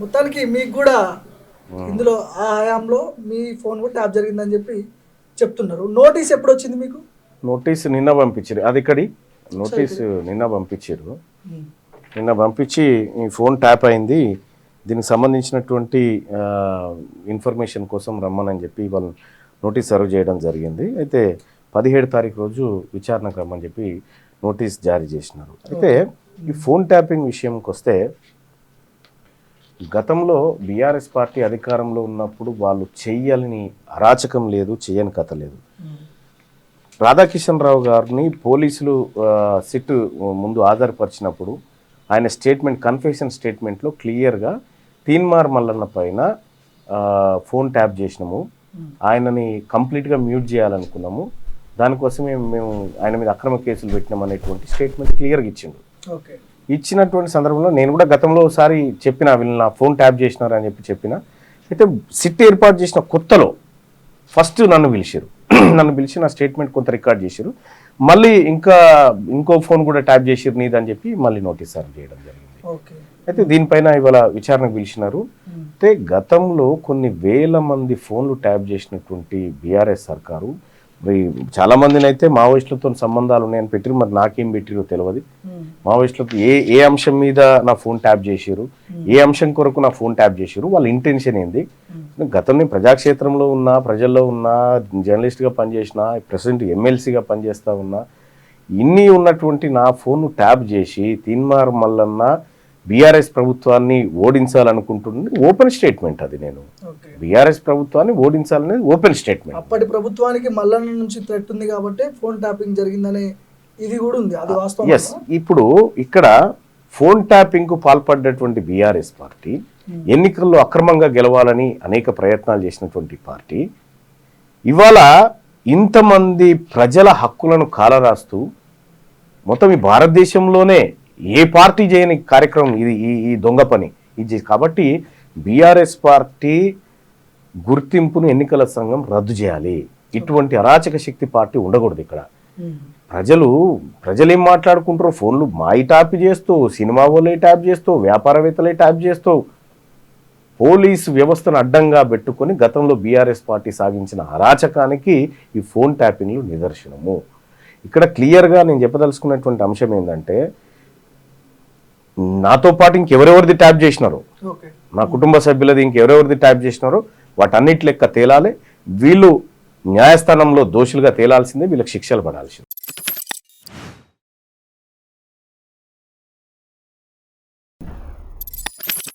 మొత్తానికి మీకు కూడా ఇందులో ఆ హయాంలో మీ ఫోన్ కూడా ట్యాప్ జరిగిందని చెప్పి చెప్తున్నారు. నోటీస్ ఎప్పుడు వచ్చింది మీకు? నోటీస్ నిన్న పంపించారు. అది ఇక్కడి నోటీస్ నిన్న పంపించారు. నిన్న పంపించి ఈ ఫోన్ ట్యాప్ అయింది, దీనికి సంబంధించినటువంటి ఇన్ఫర్మేషన్ కోసం రమ్మని చెప్పి వాళ్ళు నోటీస్ సర్వ్ చేయడం జరిగింది. అయితే 17 తారీఖు రోజు విచారణకు రమ్మని చెప్పి నోటీస్ జారీ చేసినారు. అయితే ఈ ఫోన్ ట్యాపింగ్ విషయంకి వస్తే గతంలో బీఆర్ఎస్ పార్టీ అధికారంలో ఉన్నప్పుడు వాళ్ళు చెయ్యాలని అరాచకం లేదు, చెయ్యని కథ లేదు. రాధాకిషన్ రావు గారిని పోలీసులు సిట్ ముందు ఆధారపరిచినప్పుడు ఆయన స్టేట్మెంట్, కన్ఫెషన్ స్టేట్మెంట్లో క్లియర్గా తీన్మార్ మల్లన్న పైన ఫోన్ ట్యాప్ చేసినాము, ఆయనని కంప్లీట్గా మ్యూట్ చేయాలనుకున్నాము, దానికోసమే మేము ఆయన మీద అక్రమ కేసులు పెట్టినాం అనేటువంటి స్టేట్మెంట్ క్లియర్గా ఇచ్చిండు. ఇచ్చినటువంటి సందర్భంలో నేను కూడా గతంలో ఒకసారి చెప్పిన, వీళ్ళు నా ఫోన్ ట్యాప్ చేసినారు అని చెప్పిన. అయితే సిట్ ఏర్పాటు చేసిన కొత్తలో ఫస్ట్ నన్ను పిలిచి నా స్టేట్మెంట్ కొంత రికార్డ్ చేశారు, మళ్ళీ ఇంకో ఫోన్ కూడా ట్యాప్ చేసిరు నీదని చెప్పి మళ్ళీ నోటీస్ సర్వ్ చేయడం జరిగింది. అయితే దీనిపైన ఇవాళ విచారణకు పిలిచినారు. అయితే గతంలో కొన్ని వేల మంది ఫోన్లు ట్యాప్ చేసినటువంటి బీఆర్ఎస్ సర్కారు, మరి చాలా మందిని అయితే మావోయిస్టులతో సంబంధాలు ఉన్నాయని పెట్టిరు, మరి నాకేం పెట్టిరో తెలియదు. మావోయిస్టులతో ఏ అంశం మీద నా ఫోన్ ట్యాప్ చేసారు, ఏ అంశం కొరకు నా ఫోన్ ట్యాప్ చేసారు, వాళ్ళ ఇంటెన్షన్ ఏంది. గతంలో ప్రజాక్షేత్రంలో ఉన్నా, ప్రజల్లో ఉన్నా, జర్నలిస్ట్గా పనిచేసిన, ప్రెసిడెంట్ ఎమ్మెల్సీగా పనిచేస్తా ఉన్నా, ఇన్ని ఉన్నటువంటి నా ఫోన్ ట్యాప్ చేసి తీన్మార్ మల్లన్న బీఆర్ఎస్ ప్రభుత్వాన్ని ఓడించాలనుకుంటుంది ఓపెన్ స్టేట్మెంట్. అది నేను బీఆర్ఎస్ ప్రభుత్వాన్ని ఓడించాలనేది ఓపెన్ స్టేట్మెంట్. అప్పటి ప్రభుత్వానికి మల్లన్న నుంచి థ్రెట్ ఉంది కాబట్టి ఫోన్ ట్యాపింగ్ జరిగిందనే ఇది కూడా ఉంది, అది వాస్తవం. ఎస్, ఇప్పుడు ఇక్కడ ఫోన్ ట్యాపింగ్ కు పాల్పడ్డటువంటి బీఆర్ఎస్ పార్టీ ఎన్నికల్లో అక్రమంగా గెలవాలని అనేక ప్రయత్నాలు చేసినటువంటి పార్టీ ఇవాళ ఇంతమంది ప్రజల హక్కులను కాలరాస్తూ మొత్తం ఈ భారతదేశంలోనే ఏ పార్టీ చేయని కార్యక్రమం ఇది, ఈ దొంగ పని ఇది. కాబట్టి బీఆర్ఎస్ పార్టీ గుర్తింపును ఎన్నికల సంఘం రద్దు చేయాలి. ఇటువంటి అరాచక శక్తి పార్టీ ఉండకూడదు. ఇక్కడ ప్రజలు ఏం మాట్లాడుకుంటారో ఫోన్లు మాయి ట్యాప్ చేస్తూ, సినిమా వాళ్ళే ట్యాప్ చేస్తూ, వ్యాపారవేత్తలే ట్యాప్ చేస్తూ, పోలీసు వ్యవస్థను అడ్డంగా పెట్టుకొని గతంలో బీఆర్ఎస్ పార్టీ సాగించిన అరాచకానికి ఈ ఫోన్ ట్యాపింగ్లు నిదర్శనము. ఇక్కడ క్లియర్గా నేను చెప్పదలుచుకున్నటువంటి అంశం ఏంటంటే, నాతో పాటు ఇంకెవరెవరిది ట్యాప్ చేసినారో, నా కుటుంబ సభ్యులది ఇంకెవరెవరిది ట్యాప్ చేసినారో వాటన్నిటి లెక్క తేలాలి. వీళ్ళు న్యాయస్థానంలో దోషులుగా తేలాల్సిందే, వీళ్ళకి శిక్షలు పడాల్సిందే.